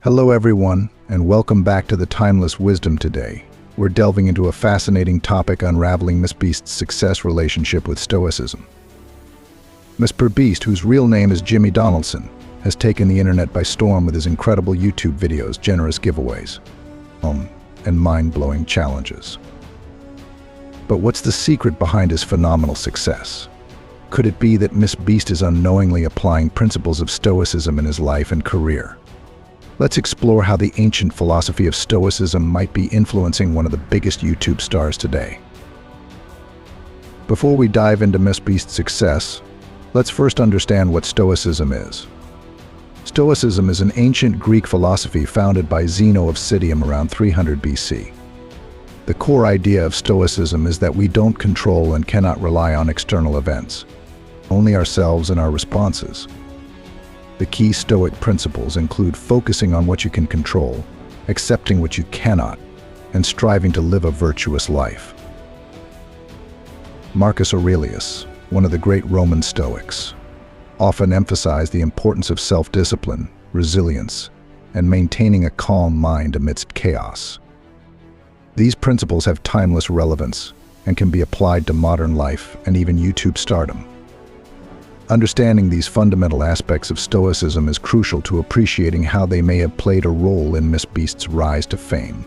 Hello everyone, and welcome back to the Timeless Wisdom today. We're delving into a fascinating topic unraveling Mr. Beast's success relationship with Stoicism. Mr. Beast, whose real name is Jimmy Donaldson, has taken the internet by storm with his incredible YouTube videos, generous giveaways, and mind-blowing challenges. But what's the secret behind his phenomenal success? Could it be that Mr. Beast is unknowingly applying principles of Stoicism in his life and career? Let's explore how the ancient philosophy of Stoicism might be influencing one of the biggest YouTube stars today. Before we dive into Mr. Beast's success, let's first understand what Stoicism is. Stoicism is an ancient Greek philosophy founded by Zeno of Citium around 300 BC. The core idea of Stoicism is that we don't control and cannot rely on external events, only ourselves and our responses. The key Stoic principles include focusing on what you can control, accepting what you cannot, and striving to live a virtuous life. Marcus Aurelius, one of the great Roman Stoics, often emphasized the importance of self-discipline, resilience, and maintaining a calm mind amidst chaos. These principles have timeless relevance and can be applied to modern life and even YouTube stardom. Understanding these fundamental aspects of Stoicism is crucial to appreciating how they may have played a role in Mr. Beast's rise to fame.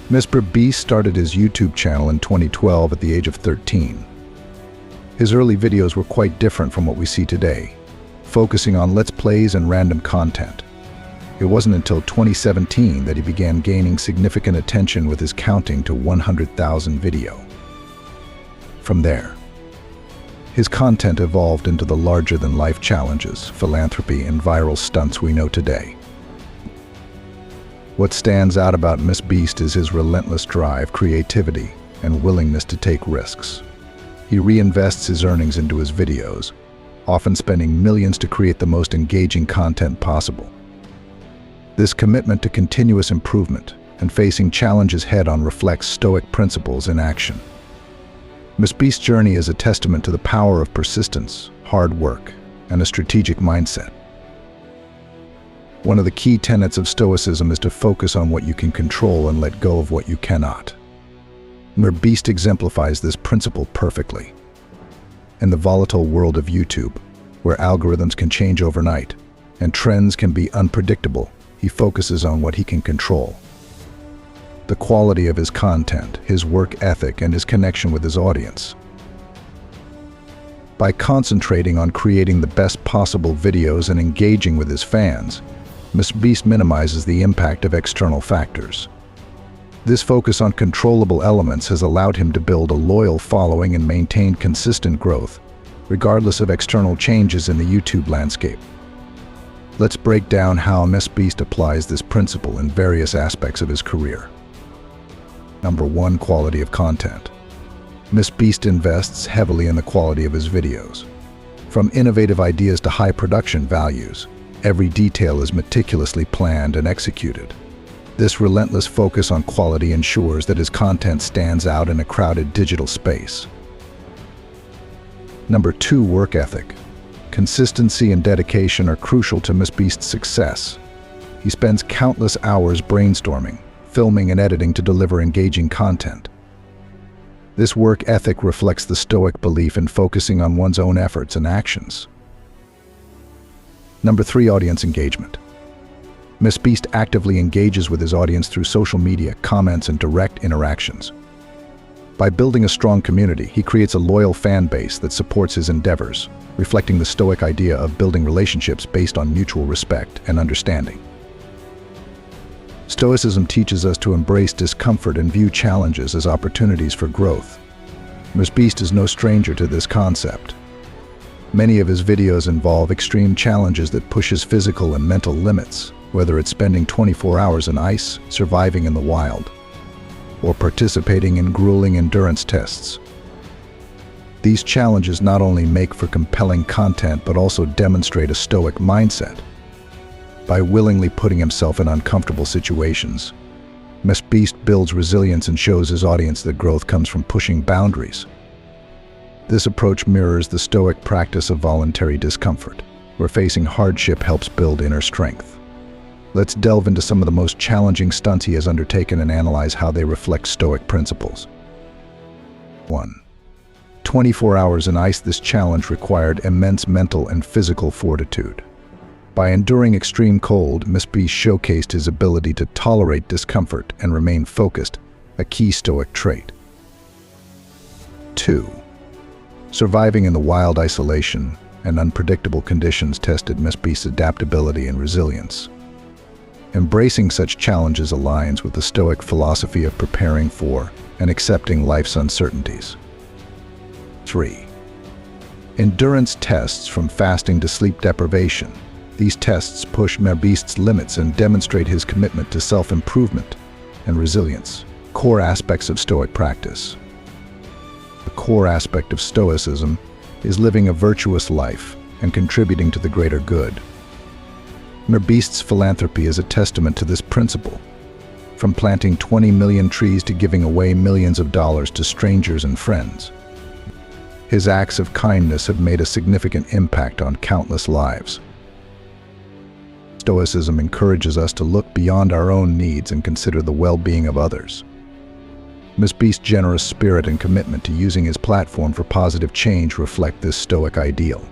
Mr. Beast started his YouTube channel in 2012 at the age of 13. His early videos were quite different from what we see today, focusing on Let's Plays and random content. It wasn't until 2017 that he began gaining significant attention with his counting to 100,000 video. From there, his content evolved into the larger-than-life challenges, philanthropy, and viral stunts we know today. What stands out about Mr. Beast is his relentless drive, creativity, and willingness to take risks. He reinvests his earnings into his videos, often spending millions to create the most engaging content possible. This commitment to continuous improvement and facing challenges head-on reflects Stoic principles in action. Mr. Beast's journey is a testament to the power of persistence, hard work, and a strategic mindset. One of the key tenets of Stoicism is to focus on what you can control and let go of what you cannot. Mr. Beast exemplifies this principle perfectly. In the volatile world of YouTube, where algorithms can change overnight and trends can be unpredictable, he focuses on what he can control. The quality of his content, his work ethic, and his connection with his audience. By concentrating on creating the best possible videos and engaging with his fans, Mr. Beast minimizes the impact of external factors. This focus on controllable elements has allowed him to build a loyal following and maintain consistent growth, regardless of external changes in the YouTube landscape. Let's break down how Mr. Beast applies this principle in various aspects of his career. Number 1. Quality of content. Mr. Beast invests heavily in the quality of his videos. From innovative ideas to high production values, every detail is meticulously planned and executed. This relentless focus on quality ensures that his content stands out in a crowded digital space. Number 2. Work ethic. Consistency and dedication are crucial to Mr. Beast's success. He spends countless hours brainstorming, filming, and editing to deliver engaging content. This work ethic reflects the Stoic belief in focusing on one's own efforts and actions. Number 3. Audience engagement. Mr. Beast actively engages with his audience through social media, comments, and direct interactions. By building a strong community, he creates a loyal fan base that supports his endeavors, reflecting the Stoic idea of building relationships based on mutual respect and understanding. Stoicism teaches us to embrace discomfort and view challenges as opportunities for growth. Mr. Beast is no stranger to this concept. Many of his videos involve extreme challenges that push his physical and mental limits, whether it's spending 24 hours in ice, surviving in the wild, or participating in grueling endurance tests. These challenges not only make for compelling content but also demonstrate a Stoic mindset. By willingly putting himself in uncomfortable situations, Mr. Beast builds resilience and shows his audience that growth comes from pushing boundaries. This approach mirrors the Stoic practice of voluntary discomfort, where facing hardship helps build inner strength. Let's delve into some of the most challenging stunts he has undertaken and analyze how they reflect Stoic principles. 1. 24 hours in ice. This challenge required immense mental and physical fortitude. By enduring extreme cold, Mr. Beast showcased his ability to tolerate discomfort and remain focused, a key Stoic trait. 2. Surviving in the wild isolation and unpredictable conditions tested Mr. Beast's adaptability and resilience. Embracing such challenges aligns with the Stoic philosophy of preparing for and accepting life's uncertainties. 3. Endurance tests from fasting to sleep deprivation. These tests push Mr. Beast's limits and demonstrate his commitment to self-improvement and resilience, core aspects of Stoic practice. The core aspect of Stoicism is living a virtuous life and contributing to the greater good. Mr. Beast's philanthropy is a testament to this principle. From planting 20 million trees to giving away millions of dollars to strangers and friends, his acts of kindness have made a significant impact on countless lives. Stoicism encourages us to look beyond our own needs and consider the well-being of others. Mr. Beast's generous spirit and commitment to using his platform for positive change reflect this Stoic ideal.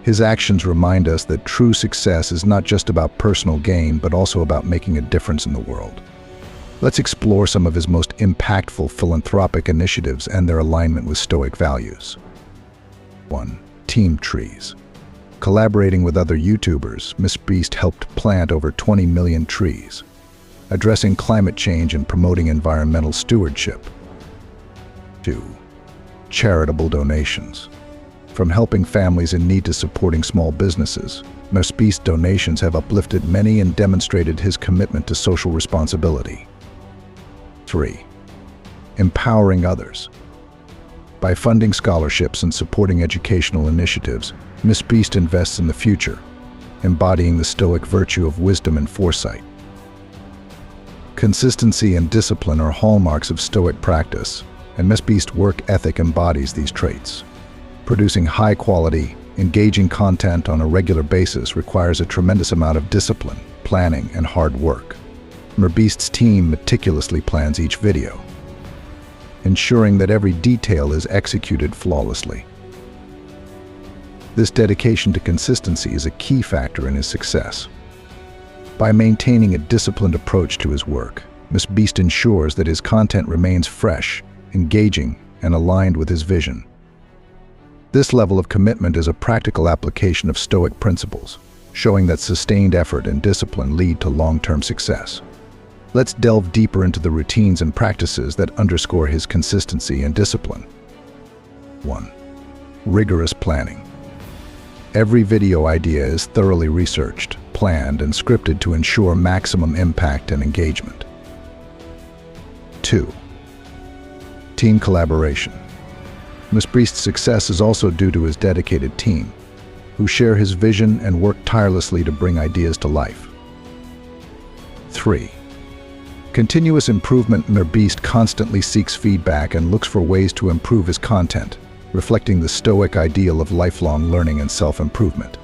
His actions remind us that true success is not just about personal gain, but also about making a difference in the world. Let's explore some of his most impactful philanthropic initiatives and their alignment with Stoic values. 1. Team trees. Collaborating with other YouTubers, Mr. Beast helped plant over 20 million trees, addressing climate change and promoting environmental stewardship. 2. Charitable donations. From helping families in need to supporting small businesses, Mr. Beast's donations have uplifted many and demonstrated his commitment to social responsibility. 3. Empowering others. By funding scholarships and supporting educational initiatives, Mr. Beast invests in the future, embodying the Stoic virtue of wisdom and foresight. Consistency and discipline are hallmarks of Stoic practice, and Mr. Beast's work ethic embodies these traits. Producing high-quality, engaging content on a regular basis requires a tremendous amount of discipline, planning, and hard work. Mr. Beast's team meticulously plans each video, ensuring that every detail is executed flawlessly. This dedication to consistency is a key factor in his success. By maintaining a disciplined approach to his work, Mr. Beast ensures that his content remains fresh, engaging, and aligned with his vision. This level of commitment is a practical application of Stoic principles, showing that sustained effort and discipline lead to long-term success. Let's delve deeper into the routines and practices that underscore his consistency and discipline. 1. Rigorous planning. Every video idea is thoroughly researched, planned, and scripted to ensure maximum impact and engagement. 2. Team collaboration. Mr. Beast's success is also due to his dedicated team, who share his vision and work tirelessly to bring ideas to life. 3. Continuous improvement. Mr. Beast constantly seeks feedback and looks for ways to improve his content, reflecting the Stoic ideal of lifelong learning and self-improvement.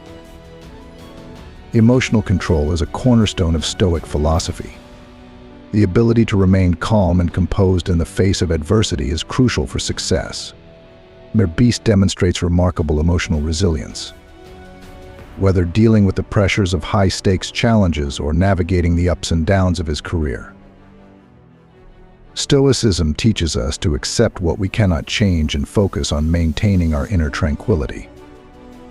Emotional control is a cornerstone of Stoic philosophy. The ability to remain calm and composed in the face of adversity is crucial for success. Mr. Beast demonstrates remarkable emotional resilience. Whether dealing with the pressures of high-stakes challenges or navigating the ups and downs of his career. Stoicism teaches us to accept what we cannot change and focus on maintaining our inner tranquility.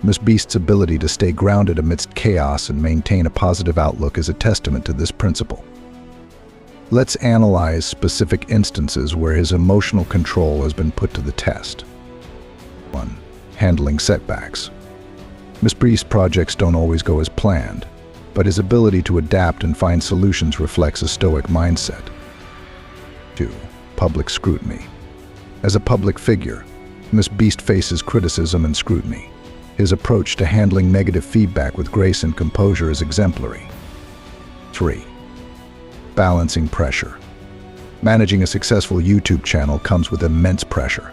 Mr. Beast's ability to stay grounded amidst chaos and maintain a positive outlook is a testament to this principle. Let's analyze specific instances where his emotional control has been put to the test. 1. Handling setbacks. Mr. Beast's projects don't always go as planned, but his ability to adapt and find solutions reflects a Stoic mindset. 2. Public scrutiny. As a public figure, Mr. Beast faces criticism and scrutiny. His approach to handling negative feedback with grace and composure is exemplary. 3. Balancing pressure. Managing a successful YouTube channel comes with immense pressure.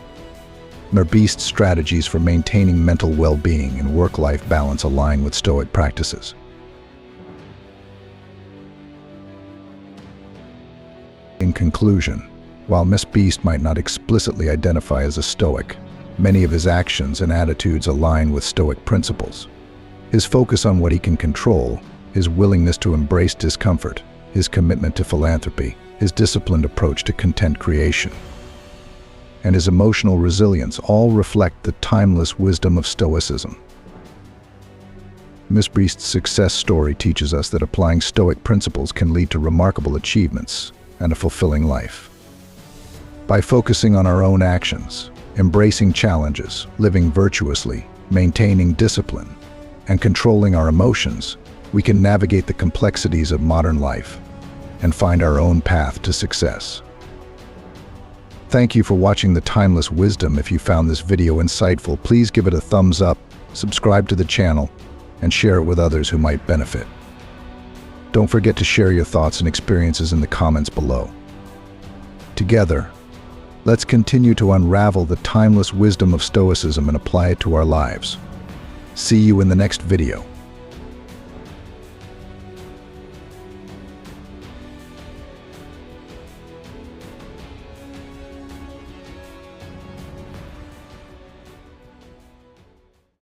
Mr. Beast's strategies for maintaining mental well-being and work-life balance align with Stoic practices. In conclusion, while Mr. Beast might not explicitly identify as a Stoic, many of his actions and attitudes align with Stoic principles. His focus on what he can control, his willingness to embrace discomfort, his commitment to philanthropy, his disciplined approach to content creation, and his emotional resilience all reflect the timeless wisdom of Stoicism. Mr. Beast's success story teaches us that applying Stoic principles can lead to remarkable achievements and a fulfilling life. By focusing on our own actions, embracing challenges, living virtuously, maintaining discipline, and controlling our emotions, we can navigate the complexities of modern life and find our own path to success. Thank you for watching the Timeless Wisdom. If you found this video insightful, please give it a thumbs up, subscribe to the channel, and share it with others who might benefit. Don't forget to share your thoughts and experiences in the comments below. Together, let's continue to unravel the timeless wisdom of Stoicism and apply it to our lives. See you in the next video.